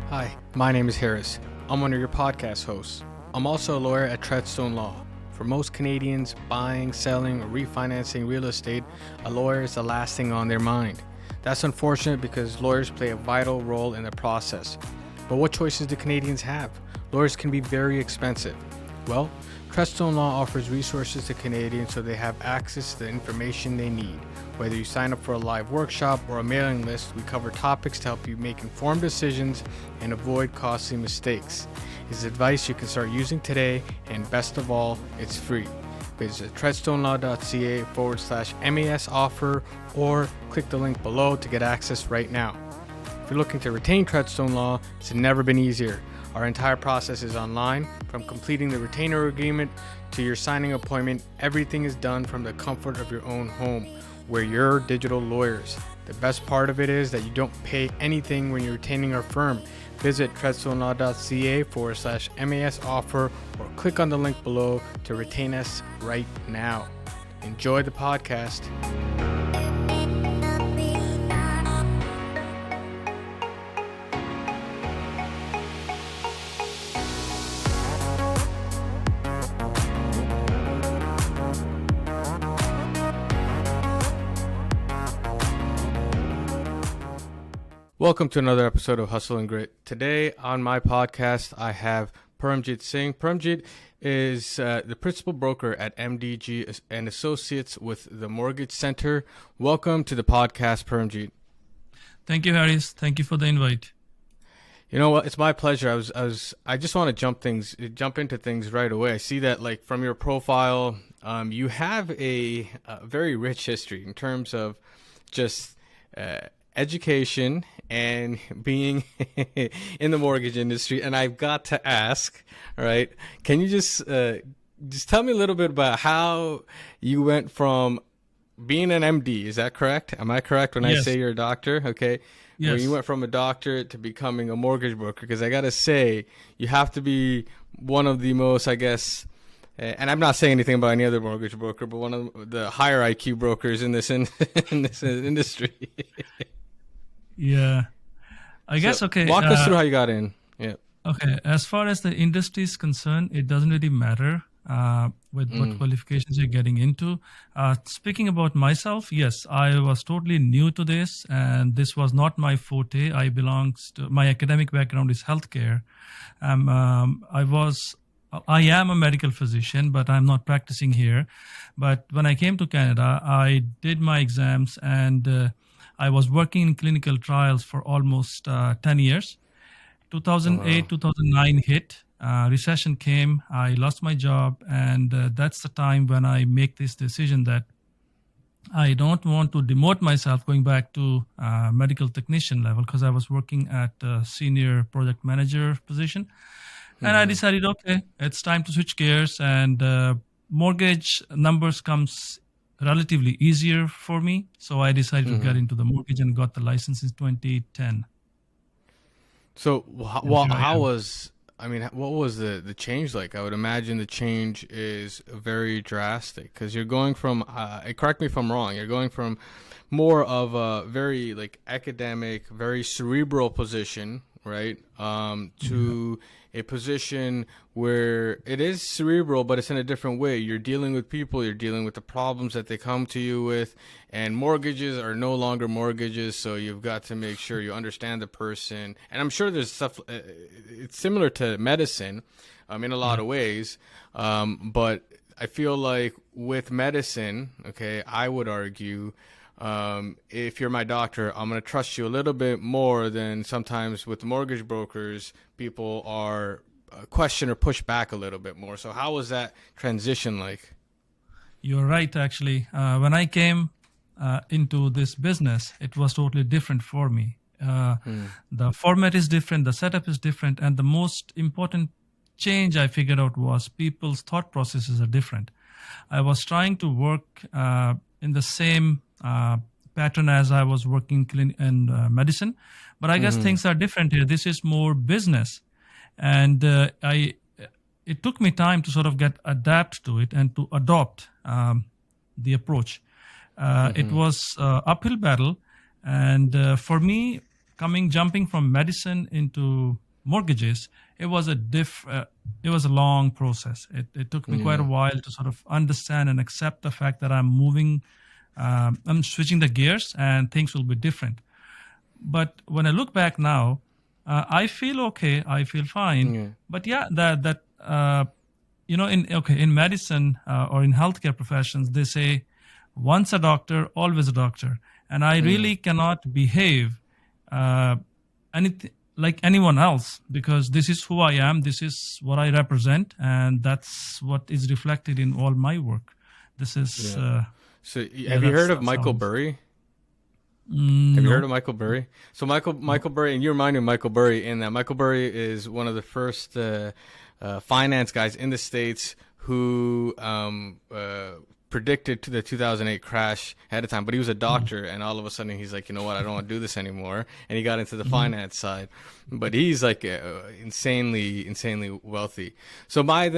Hi, my name is Harris. I'm one of your podcast hosts. I'm also a lawyer at Treadstone Law. For most Canadians, buying, selling, or refinancing real estate, a lawyer is the last thing on their mind. That's unfortunate because lawyers play a vital role in the process. But what choices do Canadians have? Lawyers can be very expensive. Well, Treadstone Law offers resources to Canadians so they have access to the information they need. Whether you sign up for a live workshop or a mailing list, we cover topics to help you make informed decisions and avoid costly mistakes. It's advice you can start using today, and best of all, it's free. Visit treadstonelaw.ca/MAS offer or click the link below to get access right now. If you're looking to retain Treadstone Law, it's never been easier. Our entire process is online. From completing the retainer agreement to your signing appointment, everything is done from the comfort of your own home. We're your digital lawyers. The best part of it is that you don't pay anything when you're retaining our firm. Visit treadstonelaw.ca/MAS offer or click on the link below to retain us right now. Enjoy the podcast. Welcome to another episode of Hustle and Grit. Today on my podcast, I have Paramjit Singh. Paramjit is the principal broker at MDG and Associates with the Mortgage Center. Welcome to the podcast, Paramjit. Thank you, Harris. Thank you for the invite. You know what? It's my pleasure. I just want to jump into things right away. I see that, like, from your profile, you have a very rich history in terms of just education and being in the mortgage industry. And I've got to ask, all right, can you just tell me a little bit about how you went from being an MD? Is that correct? Am I correct when Yes. I say you're a doctor? Okay. Yes. When you went from a doctor to becoming a mortgage broker, because I got to say, you have to be one of the most, I guess, and I'm not saying anything about any other mortgage broker, but one of the higher IQ brokers in this industry. Yeah. I guess, okay. Walk us through how you got in. Yeah. Okay. As far as the industry is concerned, it doesn't really matter with what qualifications you're getting into. Speaking about myself, yes, I was totally new to this, and this was not my forte. My academic background is healthcare. I am a medical physician, but I'm not practicing here. But when I came to Canada, I did my exams, and I was working in clinical trials for almost 10 years. 2008, 2009 hit, recession came, I lost my job, and that's the time when I make this decision that I don't want to demote myself going back to medical technician level, because I was working at a senior project manager position. And I decided, okay, it's time to switch gears, and mortgage numbers comes relatively easier for me. So I decided to get into the mortgage and got the license in 2010. So what was the change like? I would imagine the change is very drastic, because you're going from, correct me if I'm wrong, you're going from more of a very like academic, very cerebral position, right? To a position where it is cerebral, but it's in a different way. You're dealing with people, you're dealing with the problems that they come to you with, and mortgages are no longer mortgages, so you've got to make sure you understand the person. And I'm sure there's stuff, it's similar to medicine in a lot of ways, but I feel like with medicine, okay, I would argue, if you're my doctor, I'm going to trust you a little bit more than sometimes with mortgage brokers, people are question or push back a little bit more. So how was that transition like? You're right, actually. When I came into this business, it was totally different for me. The format is different, the setup is different, and the most important change I figured out was people's thought processes are different. I was trying to work in the same pattern as I was working in medicine, but I guess things are different here. This is more business, and it took me time to sort of adapt to it and to adopt the approach. It was an uphill battle, and for me, jumping from medicine into mortgages, it was it was a long process. It took me quite a while to sort of understand and accept the fact that I'm switching the gears and things will be different. But when I look back now, I feel okay. I feel fine. Yeah. But yeah, in medicine or in healthcare professions, they say once a doctor, always a doctor, and I really cannot behave anything like anyone else because this is who I am. This is what I represent, and that's what is reflected in all my work. This is. So have you heard of Michael Burry? Have you heard of Michael Burry? So Michael Burry, and you remind me of Michael Burry in that Michael Burry is one of the first finance guys in the States who predicted to the 2008 crash ahead of time. But he was a doctor, and all of a sudden he's like, you know what, I don't want to do this anymore, and he got into the finance side. But he's like insanely wealthy. So I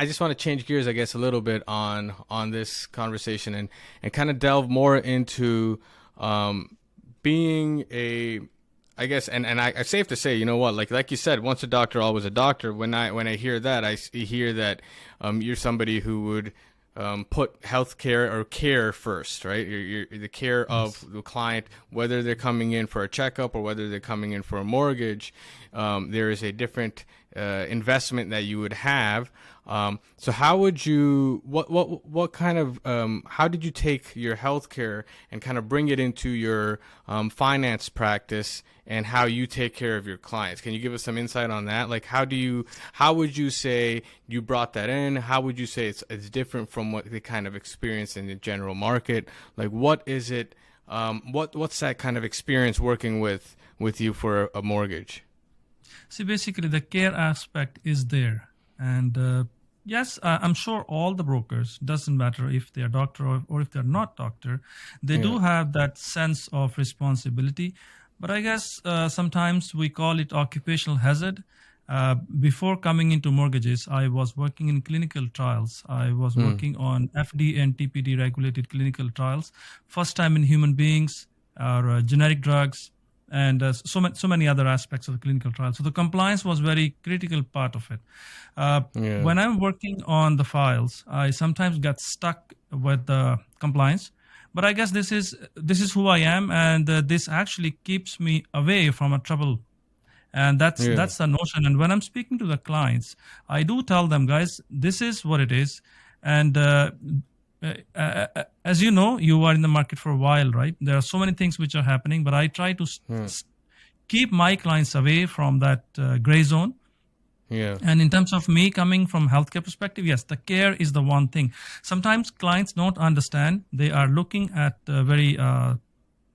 just want to change gears, I guess, a little bit on this conversation and kind of delve more into being I guess, and it's safe to say, you know what, like you said, once a doctor, always a doctor. When I hear that, I hear that you're somebody who would put healthcare or care first, right? You're the care of the client, whether they're coming in for a checkup or whether they're coming in for a mortgage. There is a different investment that you would have. So how would you, what kind of, how did you take your healthcare and kind of bring it into your finance practice and how you take care of your clients? Can you give us some insight on that? Like, how would you say you brought that in? How would you say it's different from what they kind of experience in the general market? Like, what is it, what's that kind of experience working with you for a mortgage? See, basically the care aspect is there. And yes, I'm sure all the brokers, doesn't matter if they're doctor or if they're not doctor, they do have that sense of responsibility. But I guess sometimes we call it occupational hazard. Before coming into mortgages, I was working in clinical trials. I was working on FDA and TPD regulated clinical trials, first time in human beings, or generic drugs, and so many other aspects of the clinical trial. So the compliance was very critical part of it. When I'm working on the files, I sometimes get stuck with the compliance. But I guess this is who I am, and this actually keeps me away from a trouble. And that's the notion. And when I'm speaking to the clients, I do tell them, guys, this is what it is. And as you know, you are in the market for a while, right? There are so many things which are happening, but I try to keep my clients away from that gray zone. Yeah. And in terms of me coming from healthcare perspective, yes, the care is the one thing. Sometimes clients don't understand. They are looking at a very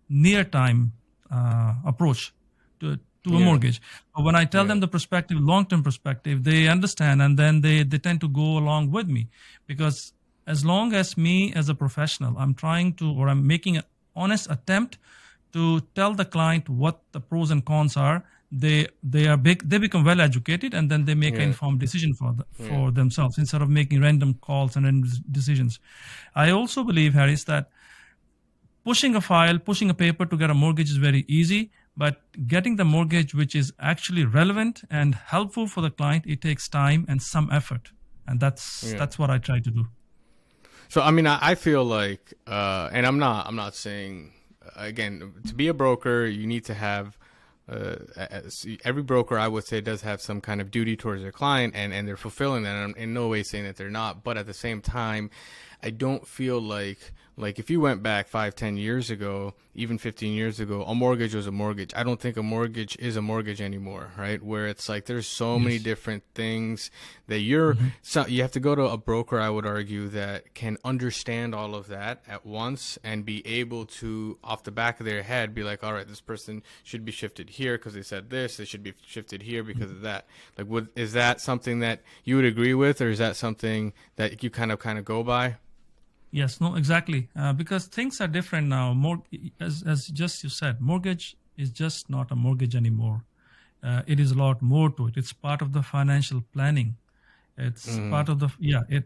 near time approach to a mortgage. But when I tell them the perspective, long-term perspective, they understand, and then they tend to go along with me. Because as long as me as a professional, I'm making an honest attempt to tell the client what the pros and cons are, they become well educated, and then they make an informed decision for themselves instead of making random calls and random decisions. I also believe, Harris, that pushing a paper to get a mortgage is very easy, but getting the mortgage which is actually relevant and helpful for the client, it takes time and some effort, and that's what I try to do. So I mean, I feel like, and I'm not saying, again, to be a broker, you need to have. Every broker, I would say, does have some kind of duty towards their client, and they're fulfilling that. And I'm in no way saying that they're not, but at the same time, I don't feel like if you went back 5-10 years ago, even 15 years ago, a mortgage was a mortgage. I don't think a mortgage is a mortgage anymore, right? Where it's like there's so many different things that you have to go to a broker, I would argue, that can understand all of that at once and be able to, off the back of their head, be like, all right, this person should be shifted here because they said this, they should be shifted here because of that. Like, is that something that you would agree with, or is that something that you kind of go by? Yes, no, exactly. Because things are different now. As just you said, mortgage is just not a mortgage anymore. It is a lot more to it. It's part of the financial planning. It's part of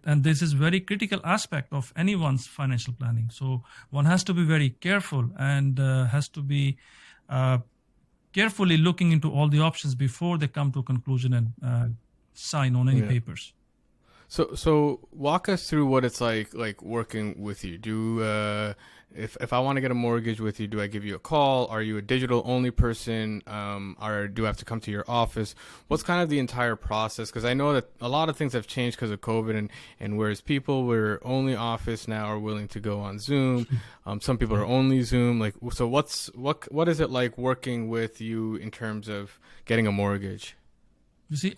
and this is very critical aspect of anyone's financial planning. So one has to be very careful and has to be carefully looking into all the options before they come to a conclusion and sign on any Yeah. papers. So walk us through what it's like working with you. If I want to get a mortgage with you, do I give you a call? Are you a digital only person? Or do I have to come to your office? What's kind of the entire process? Because I know that a lot of things have changed because of COVID, and whereas people were only office now are willing to go on Zoom. Some people are only Zoom. Like, so what is it like working with you in terms of getting a mortgage? You see,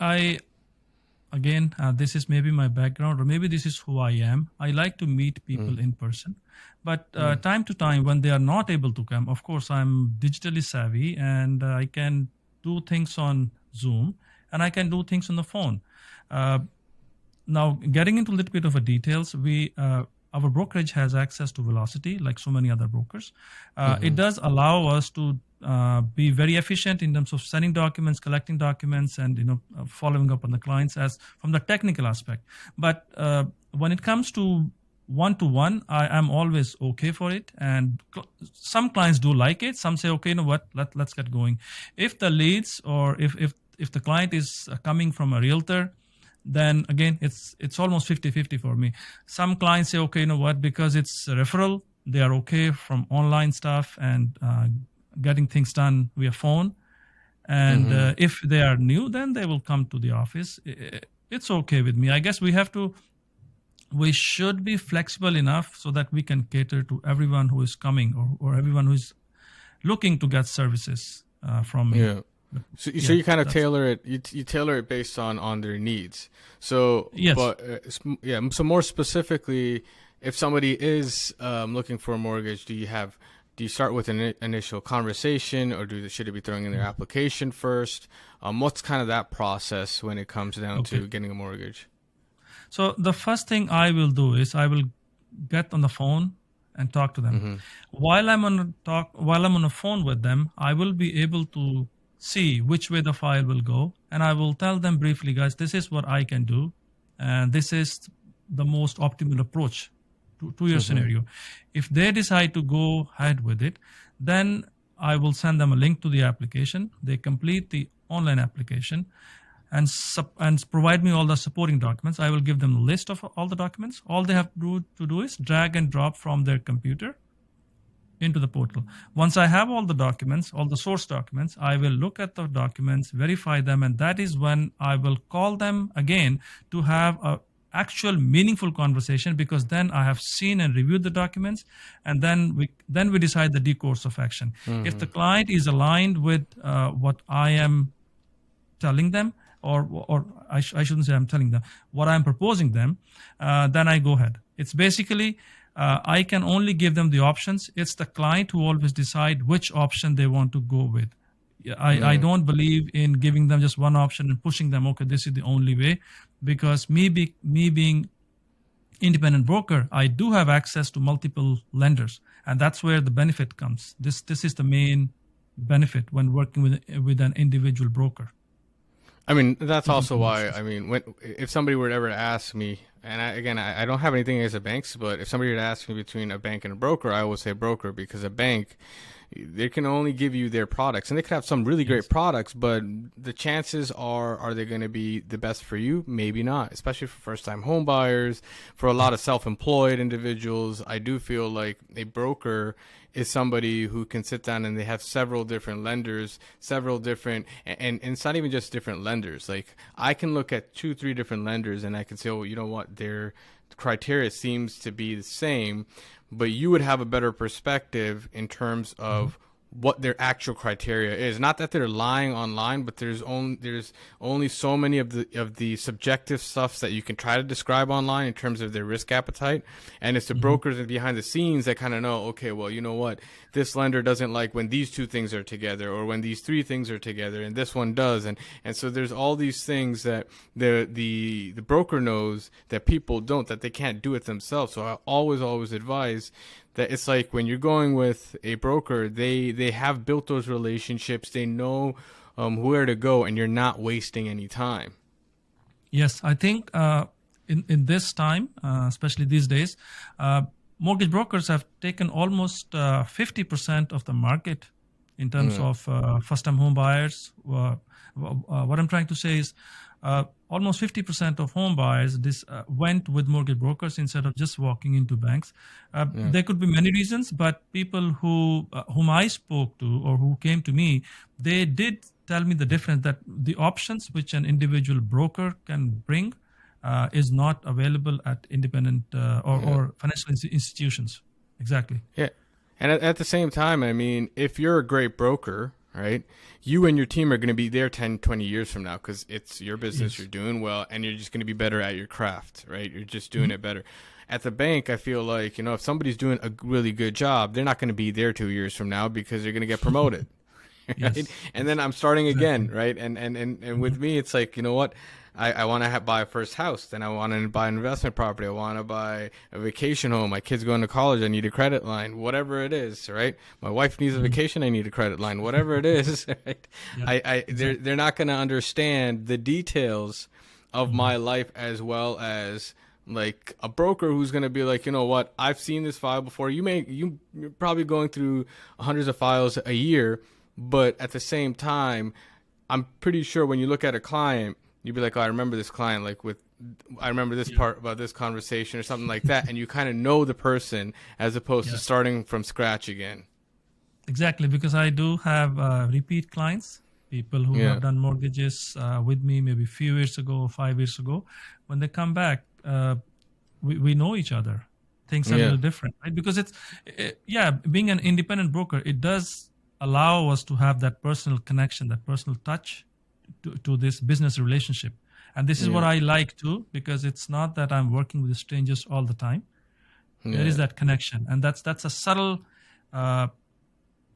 again, this is maybe my background, or maybe this is who I am. I like to meet people in person. But time to time, when they are not able to come, of course, I'm digitally savvy and I can do things on Zoom and I can do things on the phone. Now, getting into a little bit of a details, our brokerage has access to Velocity, like so many other brokers. It does allow us to be very efficient in terms of sending documents, collecting documents, and following up on the clients as from the technical aspect. But when it comes to one-to-one, I am always okay for it. And some clients do like it. Some say, okay, you know what, let's get going. If the leads or if the client is coming from a realtor, then again, it's almost 50-50 for me. Some clients say, okay, you know what, because it's a referral, they are okay from online stuff and getting things done via phone. And if they are new, then they will come to the office. It's okay with me. I guess we should be flexible enough so that we can cater to everyone who is coming or everyone who is looking to get services from me. Yeah. So you kind of tailor it. You tailor it based on their needs. So yes. But So more specifically, if somebody is looking for a mortgage, do you start with an initial conversation, or should it be throwing in their application first? What's kind of that process when it comes down to getting a mortgage? So the first thing I will do is I will get on the phone and talk to them. While I'm on the phone with them, I will be able to see which way the file will go, and I will tell them briefly, guys, this is what I can do, and this is the most optimal approach to your scenario. If they decide to go ahead with it, then I will send them a link to the application. They complete the online application and provide me all the supporting documents. I will give them a list of all the documents. All they have to do is drag and drop from their computer into the portal. Once I have all the documents, all the source documents, I will look at the documents, verify them, and that is when I will call them again to have a actual meaningful conversation, because then I have seen and reviewed the documents, and then we decide the course of action. If the client is aligned with what I am telling them, or I shouldn't say I'm telling them, what I'm proposing them, then I go ahead. It's basically I can only give them the options. It's the client who always decide which option they want to go with. I don't believe in giving them just one option and pushing them, okay, this is the only way, because me being independent broker, I do have access to multiple lenders, and that's where the benefit comes. This is the main benefit when working with an individual broker. I mean, that's also why, I mean, if somebody were to ever ask me, and I don't have anything against the banks, but if somebody were to ask me between a bank and a broker, I would say broker, because a bank, they can only give you their products, and they could have some really great products, but the chances are they going to be the best for you? Maybe not, especially for first-time home buyers, for a lot of self-employed individuals. I do feel like a broker is somebody who can sit down and they have several different lenders, and it's not even just different lenders. Like, I can look at 2-3 different lenders and I can say, oh, you know what, their criteria seems to be the same, but you would have a better perspective in terms of what their actual criteria is. Not that they're lying online, but there's only so many of the subjective stuffs that you can try to describe online in terms of their risk appetite. And it's the brokers behind the scenes that kind of know, okay, well, you know what, this lender doesn't like when these 2 things are together, or when these 3 things are together, and this one does. And so there's all these things that the broker knows that people don't, that they can't do it themselves. So I always advise that it's like when you're going with a broker, they have built those relationships, they know where to go, and you're not wasting any time. Yes, I think in this time, especially these days, mortgage brokers have taken almost 50% of the market in terms of first-time home buyers. What I'm trying to say is almost 50% of home buyers went with mortgage brokers instead of just walking into banks. There could be many reasons, but people whom I spoke to or who came to me, they did tell me the difference, that the options which an individual broker can bring is not available at independent or financial institutions. Exactly. Yeah. And at the same time, I mean, if you're a great broker, right, you and your team are going to be there 10, 20 years from now because it's your business, Yes. you're doing well, and you're just going to be better at your craft, right? You're just doing it better. At the bank, I feel like, if somebody's doing a really good job, they're not going to be there 2 years from now because they're going to get promoted. Right? Yes. And then I'm starting again, Exactly. right? And with me, it's like, you know what? I want to buy a first house. Then I want to buy an investment property. I want to buy a vacation home. My kid's going to college. I need a credit line, whatever it is, right? My wife needs a vacation. I need a credit line, whatever it is, right? Yeah. They're not going to understand the details of my life as well as like a broker who's going to be like, you know what? I've seen this file before. You're probably going through hundreds of files a year, but at the same time, I'm pretty sure when you look at a client, you'd be like, oh, I remember this client, I remember this part about this conversation or something like that. And you kind of know the person as opposed to starting from scratch again. Exactly, because I do have repeat clients, people who have done mortgages with me maybe a few years ago or 5 years ago. When they come back, we know each other. Things are a little different, right? Because being an independent broker, it does allow us to have that personal connection, that personal touch to this business relationship. And this is what I like too, because it's not that I'm working with strangers all the time. There is that connection, and that's a subtle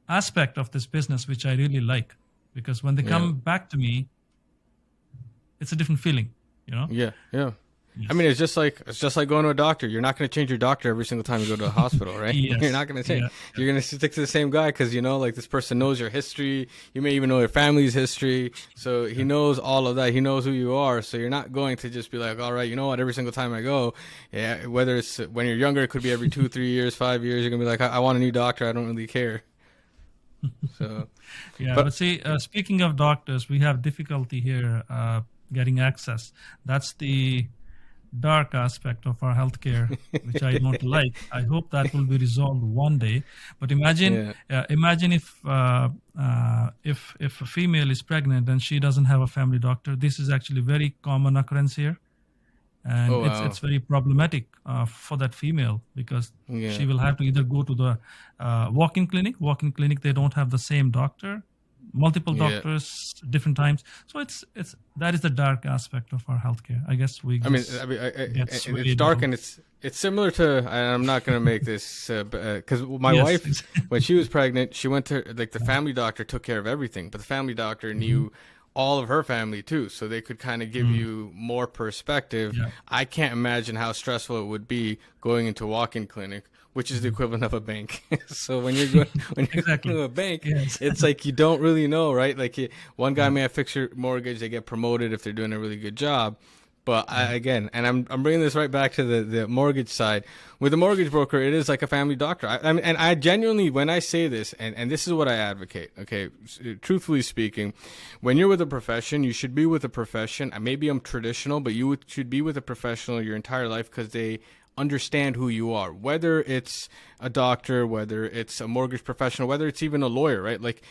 aspect of this business which I really like, because when they come back to me, it's a different feeling, Yeah. Yes. I mean, it's just like going to a doctor. You're not going to change your doctor every single time you go to a hospital, right? Yes. You're not going to change. Yeah. You're going to stick to the same guy because like this person knows your history. You may even know your family's history, so he knows all of that. He knows who you are, so you're not going to just be like, all right, you know what? Every single time I go, whether it's when you're younger, it could be every 2, 3 years, 5 years. You're gonna be like, I want a new doctor. I don't really care. So, but see, speaking of doctors, we have difficulty here getting access. That's the dark aspect of our healthcare, which I don't like. I hope that will be resolved one day. But imagine if a female is pregnant and she doesn't have a family doctor. This is actually very common occurrence here, and it's very problematic for that female, because she will have to either go to the walk-in clinic. Walk-in clinic, they don't have the same doctor. Multiple doctors, different times. So that is the dark aspect of our healthcare. I guess it's dark, and it's similar to. And I'm not going to make this because my wife, when she was pregnant, she went to the family doctor took care of everything, but the family doctor knew all of her family too, so they could kind of give you more perspective. I can't imagine how stressful it would be going into a walk-in clinic, which is the equivalent of a bank. So when you're going to a bank, it's like you don't really know, right? Like one guy may have fixed your mortgage, they get promoted if they're doing a really good job. But I'm bringing this right back to the mortgage side. With a mortgage broker, it is like a family doctor. I genuinely, when I say this, and this is what I advocate, okay, truthfully speaking, when you're with a profession, you should be with a profession. Maybe I'm traditional, but you should be with a professional your entire life because they understand who you are, whether it's a doctor, whether it's a mortgage professional, whether it's even a lawyer, right? Like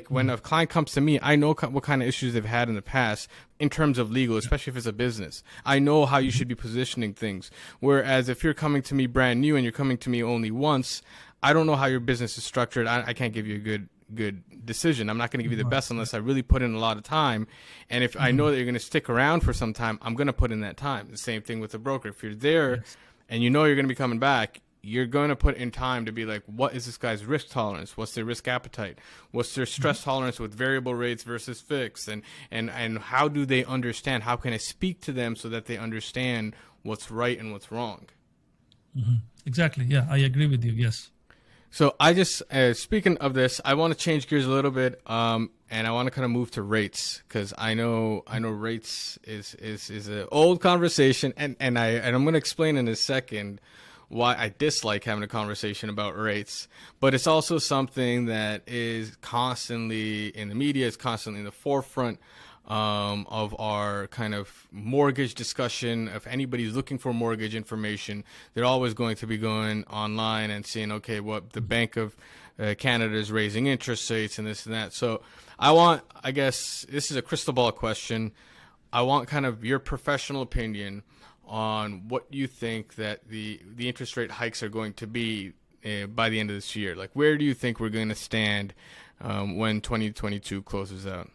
when a client comes to me, I know what kind of issues they've had in the past in terms of legal, especially if it's a business. I know how you should be positioning things. Whereas if you're coming to me brand new and you're coming to me only once, I don't know how your business is structured. I can't give you a good decision. I'm not going to give you the best unless I really put in a lot of time. And if I know that you're going to stick around for some time, I'm going to put in that time. The same thing with a broker. If you're there and you know you're going to be coming back, you're going to put in time to be like, what is this guy's risk tolerance? What's their risk appetite? What's their stress tolerance with variable rates versus fixed? And how do they understand? How can I speak to them so that they understand what's right and what's wrong? Exactly. Yeah, I agree with you. Yes. So I just, speaking of this, I want to change gears a little bit, and I want to kind of move to rates, because I know rates is an old conversation, and I'm going to explain in a second why I dislike having a conversation about rates, but it's also something that is constantly in the media, it's constantly in the forefront of our kind of mortgage discussion. If anybody's looking for mortgage information, they're always going to be going online and seeing, okay, what the Bank of Canada is raising interest rates and this and that. So I guess this is a crystal ball question. I want kind of your professional opinion on what you think that the interest rate hikes are going to be by the end of this year. Like, where do you think we're going to stand when 2022 closes out?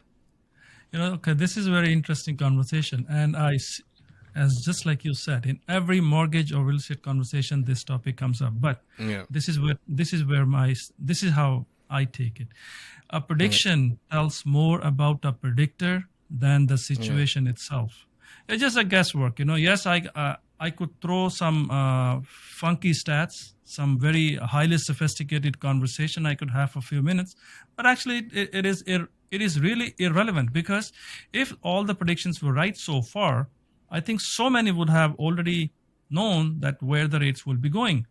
Okay, this is a very interesting conversation, and as just like you said, in every mortgage or real estate conversation, this topic comes up. But Yeah. this is how I take it. A prediction tells more about a predictor than the situation itself. It's just a guesswork, Yes, I could throw some funky stats, some very highly sophisticated conversation I could have for a few minutes, but actually it is really irrelevant, because if all the predictions were right so far, I think so many would have already known that where the rates will be going.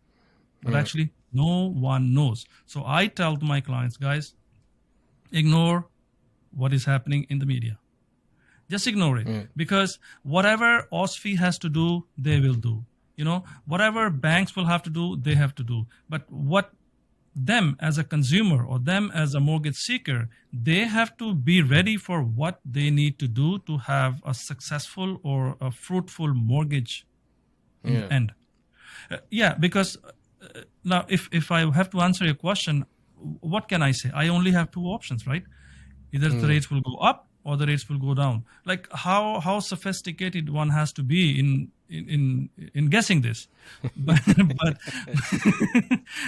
But actually, no one knows. So I tell my clients, guys, ignore what is happening in the media. Just ignore it, because whatever OSFI has to do, they will do. Whatever banks will have to do, they have to do. But what them as a consumer or them as a mortgage seeker, they have to be ready for what they need to do to have a successful or a fruitful mortgage in the end. Because now if I have to answer your question, what can I say? I only have two options, right? Either the rates will go up or the rates will go down. Like how sophisticated one has to be in guessing this, but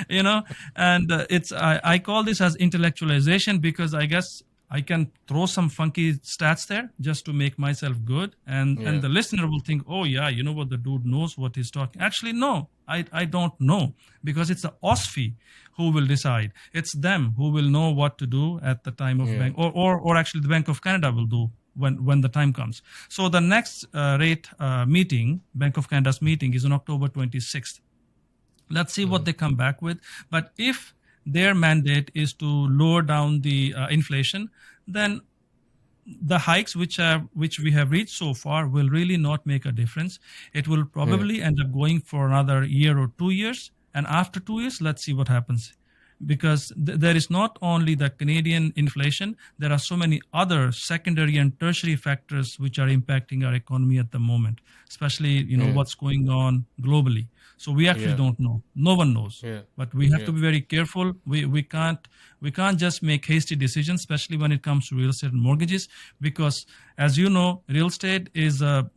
and I call this as intellectualization, because I guess I can throw some funky stats there just to make myself good, and the listener will think, oh yeah, what, the dude knows what he's talking. Actually, no, I don't know, because it's the OSFI who will decide. It's them who will know what to do at the time of bank, or actually the Bank of Canada will do when the time comes. So the next rate meeting, Bank of Canada's meeting, is on October 26th. Let's see what they come back with. But if their mandate is to lower down the inflation, then the hikes which we have reached so far will really not make a difference. It will probably end up going for another year or 2 years. And after 2 years, let's see what happens. Because there is not only the Canadian inflation, there are so many other secondary and tertiary factors which are impacting our economy at the moment, especially, what's going on globally. So we actually don't know. No one knows. But we have to be very careful. We can't just make hasty decisions, especially when it comes to real estate and mortgages, because as you know, real estate is a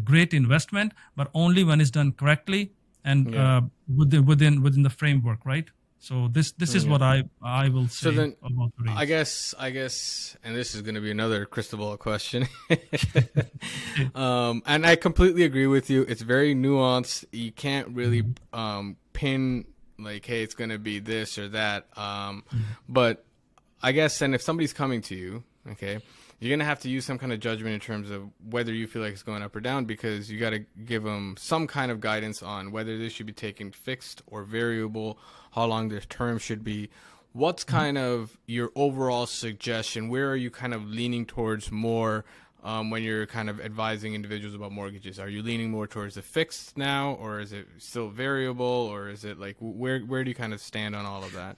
great investment, but only when it's done correctly and within the framework, right? So this is what I will say about the rates. I guess, and this is going to be another crystal ball question. And I completely agree with you. It's very nuanced. You can't really pin like, hey, it's going to be this or that. But I guess, and if somebody's coming to you, okay, you're going to have to use some kind of judgment in terms of whether you feel like it's going up or down, because you got to give them some kind of guidance on whether this should be taken fixed or variable, how long their term should be. What's kind of your overall suggestion? Where are you kind of leaning towards more when you're kind of advising individuals about mortgages? Are you leaning more towards the fixed now, or is it still variable, or is it like where do you kind of stand on all of that?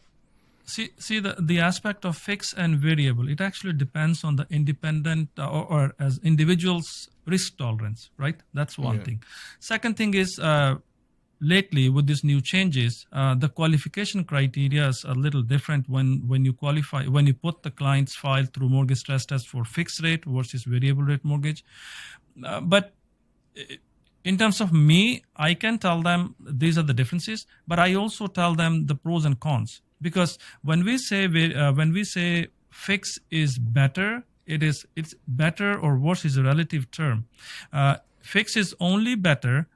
See the aspect of fixed and variable, it actually depends on the independent or as individuals' risk tolerance, right? That's one thing. Second thing is, lately with these new changes, the qualification criteria is a little different when you put the client's file through mortgage stress test for fixed rate versus variable rate mortgage. But in terms of me, I can tell them these are the differences, but I also tell them the pros and cons. Because when we say fix is better, it's better or worse is a relative term. Fix is only better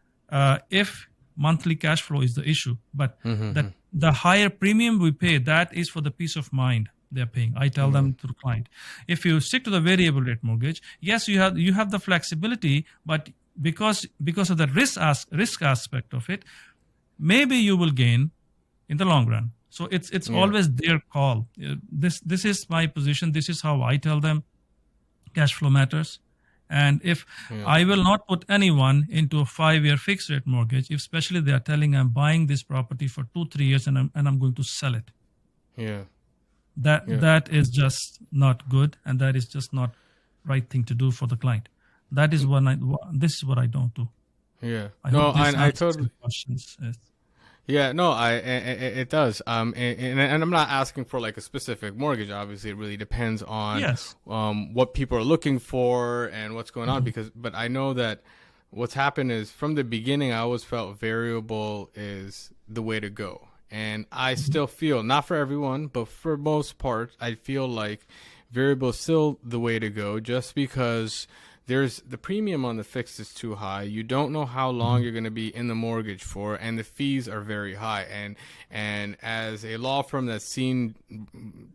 if monthly cash flow is the issue, but the higher premium we pay, that is for the peace of mind they're paying. I tell them to the client, if you stick to the variable rate mortgage, yes, you have the flexibility, but because of the risk aspect of it, maybe you will gain in the long run. So it's Yeah. always their call. This is my position. This is how I tell them cash flow matters. And if Yeah. I will not put anyone into a 5-year fixed rate mortgage, if especially they are telling I'm buying this property for 2-3 years and I'm going to sell it, Yeah. Yeah. that is just not good, and that is just not right thing to do for the client. That is this is what I don't do. Yeah. I No, hope this I answers totally. your questions. Yes. Yeah, no, it does. And I'm not asking for like a specific mortgage. Obviously, it really depends on Yes. what people are looking for and what's going on. But I know that what's happened is from the beginning, I always felt variable is the way to go, and I still feel not for everyone, but for most part, I feel like variable is still the way to go, just because there's the premium on the fixed is too high. You don't know how long you're going to be in the mortgage for, and the fees are very high. And as a law firm that's seen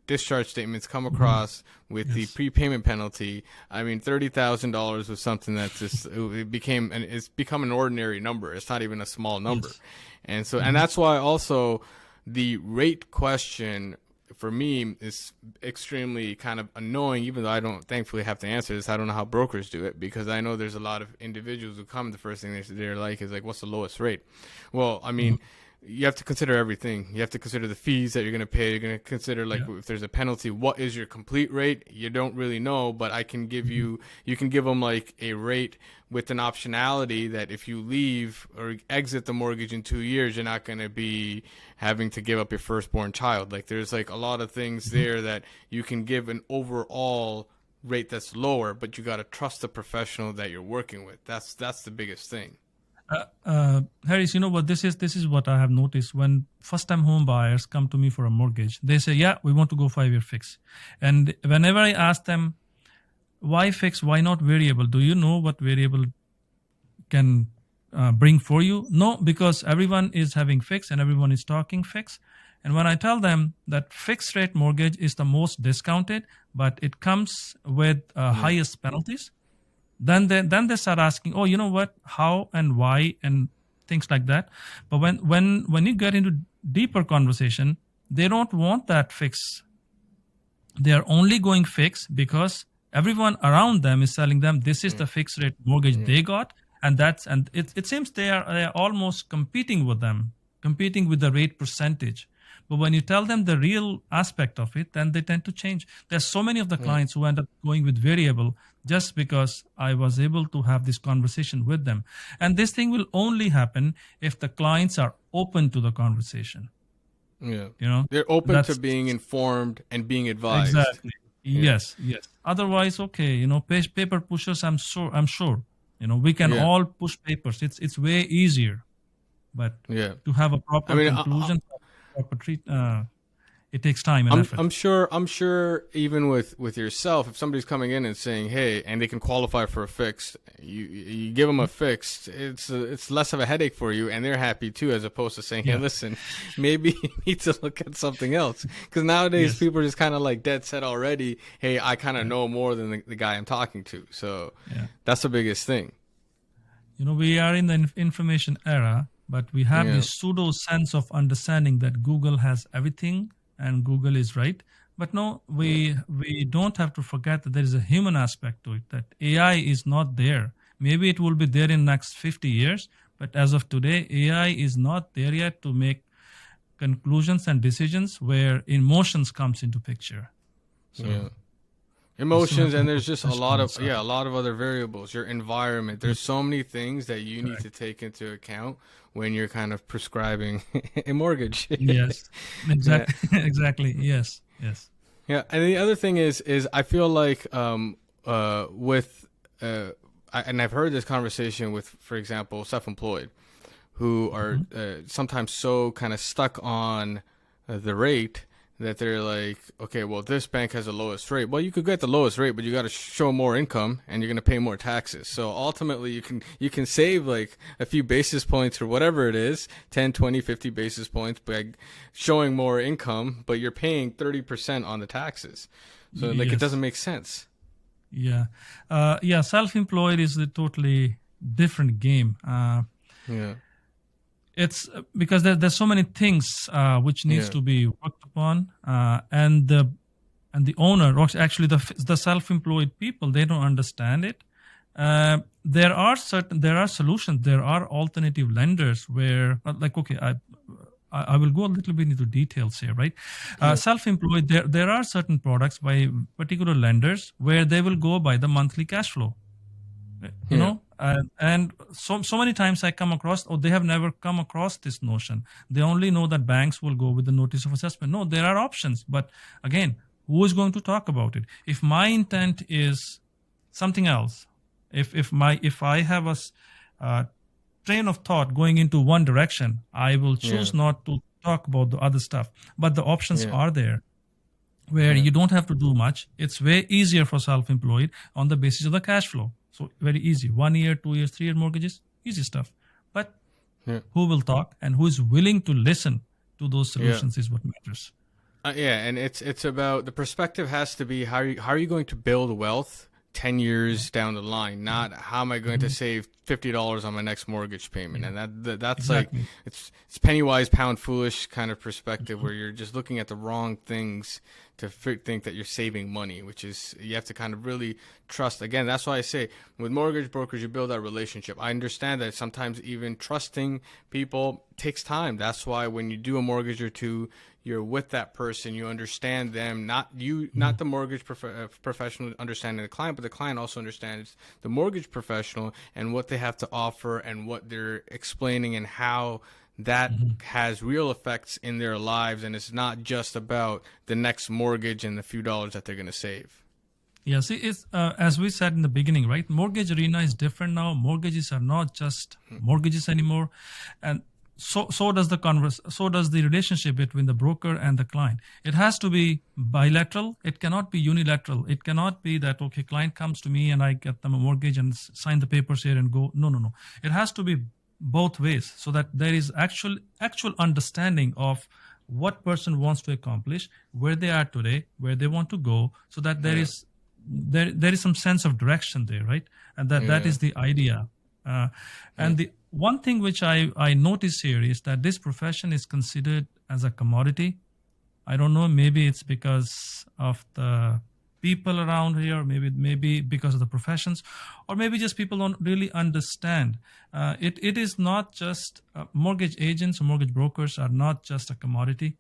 discharge statements come across with the Yes. prepayment penalty, I mean, $30,000 was something that's just it's become an ordinary number. It's not even a small number, Yes. and so and that's why also the rate question for me is extremely kind of annoying, even though I don't thankfully have to answer this. I don't know how brokers do it, because I know there's a lot of individuals who come, the first thing they're like is like, what's the lowest rate? Well, I mean, you have to consider everything. You have to consider the fees that you're going to pay. You're going to consider, like, if there's a penalty, what is your complete rate? You don't really know, but I can give you can give them like a rate with an optionality that if you leave or exit the mortgage in 2 years, you're not going to be having to give up your firstborn child. Like, there's like a lot of things there that you can give an overall rate that's lower, but you got to trust the professional that you're working with. That's the biggest thing. Harris, you know what? This is what I have noticed when first-time home buyers come to me for a mortgage. They say, "Yeah, we want to go 5-year fix," and whenever I ask them, "Why fix? Why not variable? Do you know what variable can bring for you?" No, because everyone is having fix and everyone is talking fix. And when I tell them that fixed rate mortgage is the most discounted, but it comes with highest penalties, then they start asking, oh, you know what, how and why and things like that. But when you get into deeper conversation, they don't want that fix. They are only going fixed because everyone around them is telling them this is the fixed rate mortgage they got, and it seems they are almost competing with them, competing with the rate percentage. But when you tell them the real aspect of it, then they tend to change. There's so many of the clients who end up going with variable just because I was able to have this conversation with them. And this thing will only happen if the clients are open to the conversation. Yeah. You know, They're open to that's being informed and being advised. exactly. Yes, yes. Otherwise, okay, you know, paper pushers, I'm sure, you know, we can all push papers. It's way easier. But Yeah. to have a proper I mean, conclusion, proper it takes time and effort. I'm sure even with yourself, if somebody's coming in and saying, hey, and they can qualify for a fixed, you give them a fixed, it's less of a headache for you, and they're happy too, as opposed to saying, hey, listen, maybe you need to look at something else. Because nowadays people are just kind of like dead set already, hey, I kind of know more than the guy I'm talking to. So that's the biggest thing. You know, we are in the information era, but we have this pseudo sense of understanding that Google has everything and Google is right. But no, we don't have to forget that there is a human aspect to it, that AI is not there. Maybe it will be there in next 50 years, but as of today, AI is not there yet to make conclusions and decisions where emotions comes into picture. So emotions, and there's just a lot of other variables. Your environment, there's so many things that you need to take into account when you're kind of prescribing a mortgage. Yes, exactly. Exactly. Yes. Yeah, and the other thing is I feel like and I've heard this conversation with, for example, self-employed, who are sometimes so kind of stuck on the rate that they're like, okay, well, this bank has the lowest rate. Well, you could get the lowest rate, but you got to show more income and you're going to pay more taxes. So ultimately you can save like a few basis points or whatever it is, 10, 20, 50 basis points by showing more income, but you're paying 30% on the taxes. So like it doesn't make sense. Yeah. Self-employed is a totally different game. It's because there's so many things which needs Yeah. to be worked upon, and the owner, or actually the self-employed people, they don't understand it. There are solutions, there are alternative lenders where like, okay, I will go a little bit into details here, right? Yeah. Self-employed, there are certain products by particular lenders where they will go by the monthly cash flow, you Yeah. know. And so many times I come across, or they have never come across this notion. They only know that banks will go with the notice of assessment. No, there are options, but again, who is going to talk about it? If my intent is something else, if I have uh, train of thought going into one direction, I will Yeah. choose not to talk about the other stuff. But the options Yeah. are there where Yeah. you don't have to do much. It's way easier for self-employed on the basis of the cash flow. So very easy. 1 year, 2 years, 3 year mortgages, easy stuff. But Yeah. who will talk and who is willing to listen to those Yeah. solutions is what matters. Yeah, and it's about the perspective has to be how are you going to build wealth 10 years down the line, not how am I going to Mhm. save $50 on my next mortgage payment, Yeah, and that's like exactly. it's penny wise pound foolish kind of perspective where you're just looking at the wrong things to think that you're saving money, which is you have to kind of really trust. Again, that's why I say with mortgage brokers you build that relationship. I understand that sometimes even trusting people takes time. That's why when you do a mortgage or two, you're with that person, you understand them, not the mortgage professional understanding the client, but the client also understands the mortgage professional and what they have to offer and what they're explaining and how that has real effects in their lives, and it's not just about the next mortgage and the few dollars that they're going to save. Yeah, see, it's as we said in the beginning, right? Mortgage arena is different now. Mortgages are not just mortgages anymore, and so does the so does the relationship between the broker and the client. It has to be bilateral. It cannot be unilateral. It cannot be that, okay, client comes to me and I get them a mortgage and sign the papers here and go. No, no, no. It has to be both ways, so that there is actual understanding of what person wants to accomplish, where they are today, where they want to go, so that Yeah, there is some sense of direction there, right? And that yeah, is the idea. uh, yeah, and the one thing which I notice here is that this profession is considered as a commodity. I don't know, maybe it's because of the people around here, maybe because of the professions, or maybe just people don't really understand. It is not just mortgage agents or mortgage brokers are not just a commodity.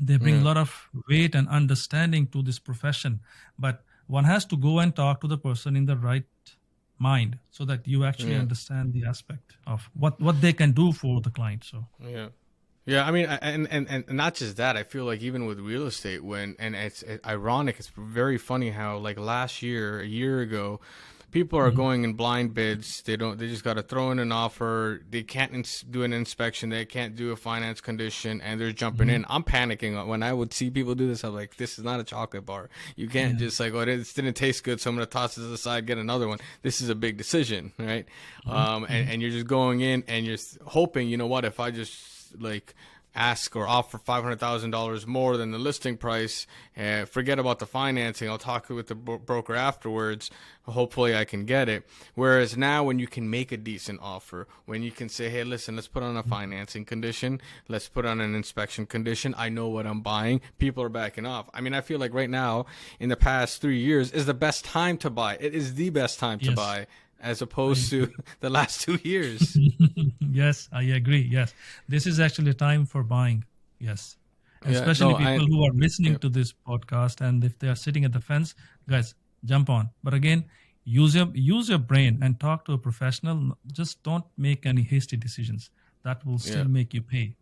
They bring a yeah, lot of weight and understanding to this profession, but one has to go and talk to the person in the right mind so that you actually yeah, understand the aspect of what they can do for the client. So yeah. Yeah, I mean, and not just that. I feel like even with real estate, and it's ironic. It's very funny how like last year, a year ago, people are mhm. going in blind bids. They don't. They just got to throw in an offer. They can't do an inspection. They can't do a finance condition, and they're jumping Mhm. in. I'm panicking when I would see people do this. I'm like, this is not a chocolate bar. You can't Yeah. just like, oh, this didn't taste good, so I'm gonna toss this aside, get another one. This is a big decision, right? Mhm. Mhm. And you're just going in and you're hoping, you know what, if I just like ask or offer $500,000 more than the listing price, forget about the financing. I'll talk with the broker afterwards. Hopefully I can get it. Whereas now when you can make a decent offer, when you can say, hey, listen, let's put on a financing condition. Let's put on an inspection condition. I know what I'm buying. People are backing off. I mean, I feel like right now in the past 3 years is the best time to buy. It is the best time to Yes, buy as I opposed to agree. the last 2 years. Yes, I agree. Yes, this is actually a time for buying. Yes, Yeah, especially no, I, people who are yeah. listening to this podcast, and if they are sitting at the fence, guys, jump on. But again, use your brain and talk to a professional. Just don't make any hasty decisions. That will Yeah. still make you pay.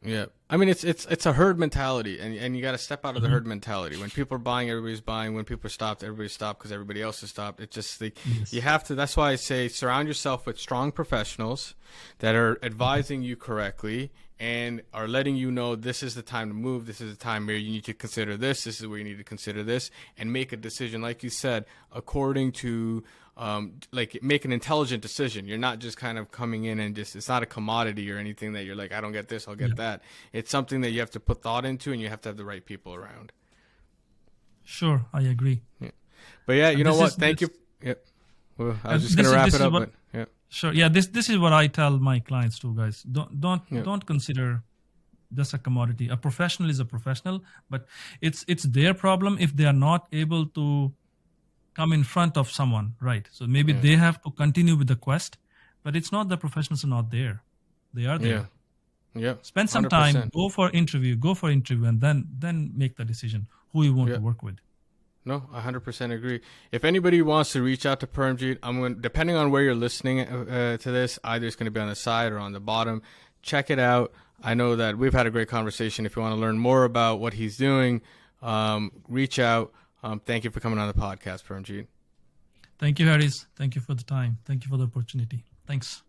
Yeah, I mean it's a herd mentality, and you got to step out of the Mhm. herd mentality. When people are buying, everybody's buying. When people are stopped, everybody's stopped because everybody else is stopped. It's just like you Yes. have to. That's why I say surround yourself with strong professionals that are advising you correctly and are letting you know this is the time to move. This is the time where you need to consider this. This is where you need to consider this and make a decision, like you said, according to like make an intelligent decision. You're not just kind of coming in and just, it's not a commodity or anything that you're like, I don't get this, I'll Yeah. get that. It's something that you have to put thought into and you have to have the right people around. Sure, I agree. Yeah. But yeah, you And know this what? is Thank this you. Yeah. Well, I was and just going to wrap this it is up, what but yeah. Sure. Yeah, this is what I tell my clients too, guys. Don't Yeah. don't consider just a commodity. A professional is a professional, but it's their problem if they are not able to come in front of someone, right? So maybe Yeah. they have to continue with the quest, but it's not the professionals are not there. They are Yeah. there. Yeah. Spend some time, 100%. go for interview, and then make the decision who you want Yeah. to work with. No, 100% agree. If anybody wants to reach out to Paramjit, I'm going, depending on where you're listening to this, either it's going to be on the side or on the bottom. Check it out. I know that we've had a great conversation. If you want to learn more about what he's doing, reach out. Thank you for coming on the podcast, Paramjit. Thank you, Harris. Thank you for the time. Thank you for the opportunity. Thanks.